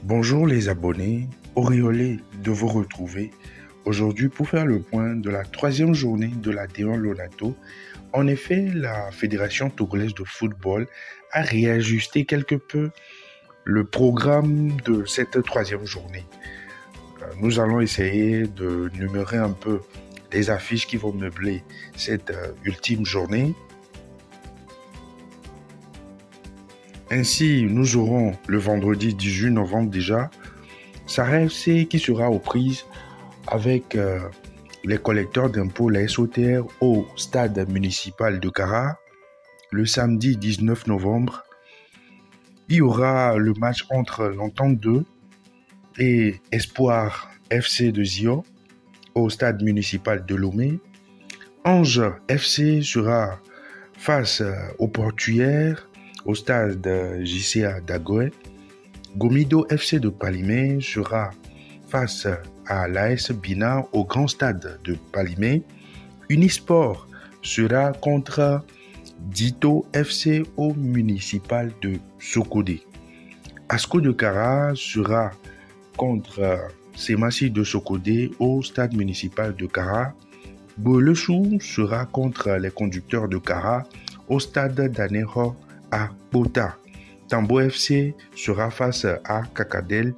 Bonjour les abonnés, auréolé de vous retrouver aujourd'hui pour faire le point de la troisième journée de la D1 Lonato. En effet, la Fédération togolaise de football a réajusté quelque peu le programme de cette troisième journée. Nous allons essayer de numérer un peu les affiches qui vont meubler cette ultime journée. Ainsi, nous aurons le vendredi 18 novembre déjà Sahara FC qui sera aux prises avec les collecteurs d'impôts, la SOTR, au stade municipal de Kara. Le samedi 19 novembre, il y aura le match entre l'Entente 2 et Espoir FC de Zion au stade municipal de Lomé. Ange FC sera face au Portuaire au stade JCA d'Agoé. Gomido FC de Palimé sera face à l'AS Bina au grand stade de Palimé. Unisport sera contre Dito FC au municipal de Sokodé. Asco de Kara sera contre Semassi de Sokodé au stade municipal de Kara. Bolechou sera contre les conducteurs de Kara au stade d'Aneho à Bota. Tambo FC sera face à Kakadel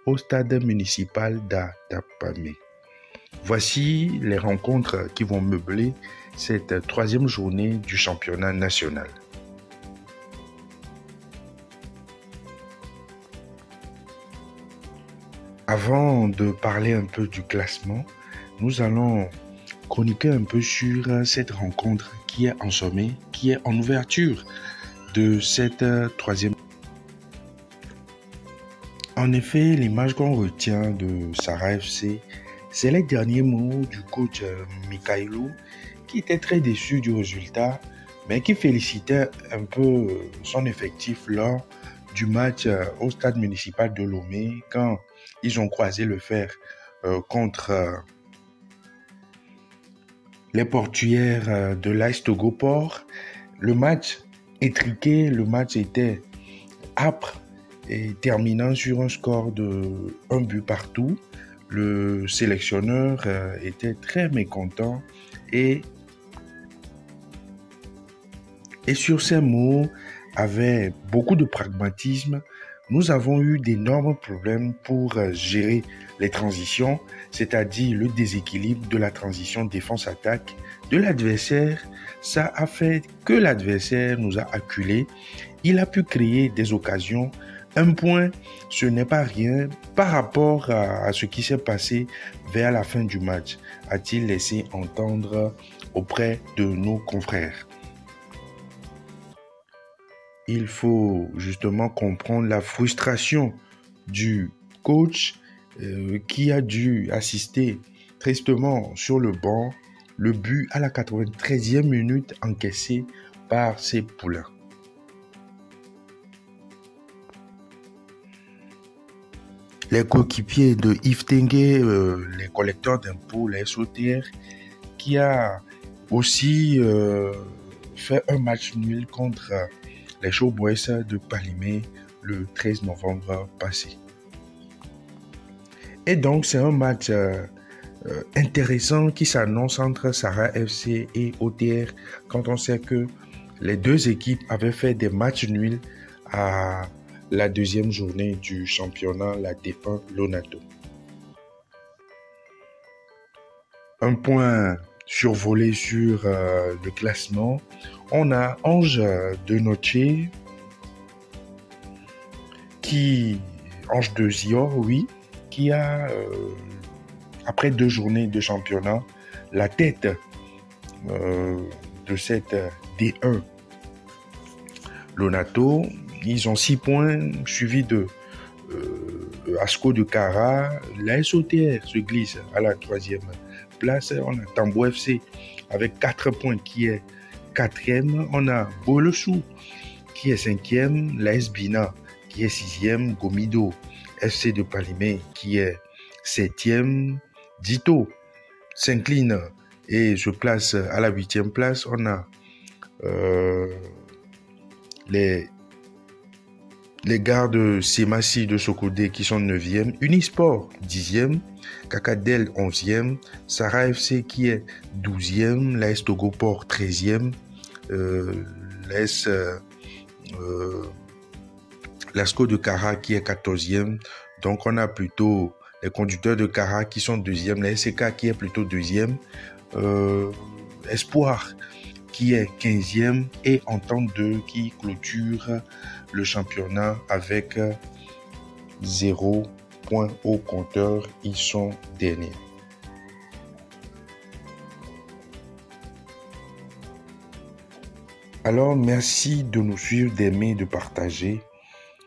au stade municipal d'Atapamé. Voici les rencontres qui vont meubler cette troisième journée du championnat national. Avant de parler un peu du classement, nous allons chroniquer un peu sur cette rencontre qui est en sommet, qui est en ouverture de cette troisième. En effet, l'image qu'on retient de Sahara FC, c'est les derniers mots du coach Mikhailou qui était très déçu du résultat, mais qui félicitait un peu son effectif lors du match au stade municipal de Lomé quand ils ont croisé le fer contre les portuaires de l'AS Togoport. Le match étriqué, le match était âpre et terminant sur un score de 1 but partout. Le sélectionneur était très mécontent et sur ces mots, avec beaucoup de pragmatisme, nous avons eu d'énormes problèmes pour gérer les transitions, c'est-à-dire le déséquilibre de la transition défense-attaque de l'adversaire. Ça a fait que l'adversaire nous a acculés. Il a pu créer des occasions. Un point, ce n'est pas rien par rapport à ce qui s'est passé vers la fin du match, a-t-il laissé entendre auprès de nos confrères. Il faut justement comprendre la frustration du coach qui a dû assister tristement sur le banc le but à la 93e minute encaissé par ses poulains. Les coéquipiers de Yves Tengue, les collecteurs d'impôts, les SOTR, qui a aussi fait un match nul contre les Showboys de Palimé le 13 novembre passé. Et donc, c'est un match intéressant qui s'annonce entre Sahara FC et OTR quand on sait que les deux équipes avaient fait des matchs nuls à la deuxième journée du championnat, la D1 Lonato. Un point survolé sur le classement, on a Ange de Noche Ange de Zior, oui, qui a, après 2 journées de championnat, la tête de cette D1 Lonato. Ils ont 6 points, suivis de Asco de Kara. La SOTR se glisse à la 3e place. On a Tambo FC avec 4 points qui est 4e. On a Bolechou qui est 5e. La Bina qui est 6e. Gomido FC de Palimé qui est 7e. Dito s'incline et se place à la 8e place. On a les Les Gardes Semassi de Sokodé qui sont 9e, Unisport 10e, Kakadel 11e, Sarah FC qui est 12e, l'AS Togoport 13e, l'ASCO de Kara qui est 14e. Donc on a plutôt les conducteurs de Kara qui sont 2e, la SK qui est plutôt 2e, Espoir qui est 15e et Entente 2 qui clôture le championnat avec 0 points au compteur. Ils sont derniers. Alors, merci de nous suivre, d'aimer, de partager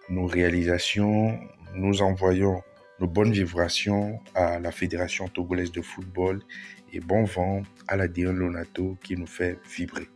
nos réalisations. Nous envoyons nos bonnes vibrations à la Fédération togolaise de football et bon vent à la Dion Lonato qui nous fait vibrer.